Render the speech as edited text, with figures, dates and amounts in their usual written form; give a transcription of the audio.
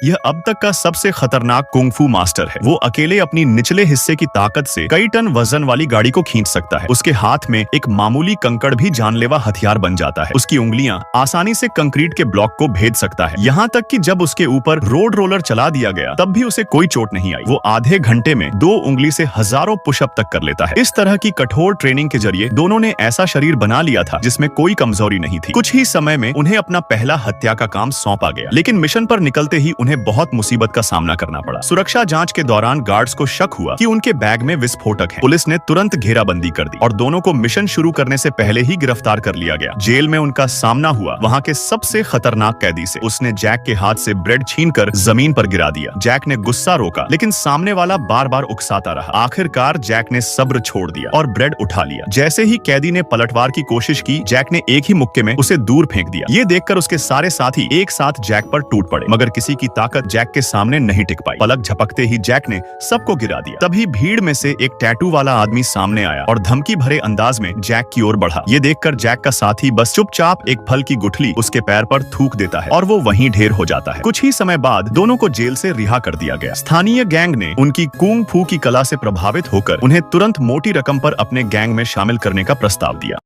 यह अब तक का सबसे खतरनाक कुंग-फू मास्टर है। वो अकेले अपनी निचले हिस्से की ताकत से कई टन वजन वाली गाड़ी को खींच सकता है। उसके हाथ में एक मामूली कंकड़ भी जानलेवा हथियार बन जाता है। उसकी उंगलियां आसानी से कंक्रीट के ब्लॉक को भेद सकता है। यहाँ तक कि जब उसके ऊपर रोड रोलर चला दिया गया तब भी उसे कोई चोट नहीं आई। वो आधे घंटे में 2 उंगली से हजारों पुशअप तक कर लेता है। इस तरह की कठोर ट्रेनिंग के जरिए दोनों ने ऐसा शरीर बना लिया था जिसमें कोई कमजोरी नहीं थी। कुछ ही समय में उन्हें अपना पहला हत्या का काम सौंपा गया, लेकिन मिशन पर निकलते ही उन्हें बहुत मुसीबत का सामना करना पड़ा। सुरक्षा जांच के दौरान गार्ड्स को शक हुआ कि उनके बैग में विस्फोटक है। पुलिस ने तुरंत घेराबंदी कर दी और दोनों को मिशन शुरू करने से पहले ही गिरफ्तार कर लिया गया। जेल में उनका सामना हुआ वहाँ के सबसे खतरनाक कैदी से। उसने जैक के हाथ से ब्रेड छीनकर जमीन पर गिरा दिया। जैक ने गुस्सा रोका, लेकिन सामने वाला बार बार उकसाता रहा। आखिरकार जैक ने सब्र छोड़ दिया और ब्रेड उठा लिया। जैसे ही कैदी ने पलटवार की कोशिश की, जैक ने एक ही मुक्के में उसे दूर फेंक दिया। ये देखकर उसके सारे साथी एक साथ जैक पर टूट पड़े, मगर किसी की ताकत जैक के सामने नहीं टिक पाई। पलक झपकते ही जैक ने सबको गिरा दिया। तभी भीड़ में से एक टैटू वाला आदमी सामने आया और धमकी भरे अंदाज में जैक की ओर बढ़ा। ये देखकर जैक का साथी बस चुपचाप एक फल की गुठली उसके पैर पर थूक देता है और वो वहीं ढेर हो जाता है। कुछ ही समय बाद दोनों को जेल से रिहा कर दिया गया। स्थानीय गैंग ने उनकी कुंग फू की कला से प्रभावित होकर उन्हें तुरंत मोटी रकम पर अपने गैंग में शामिल करने का प्रस्ताव दिया।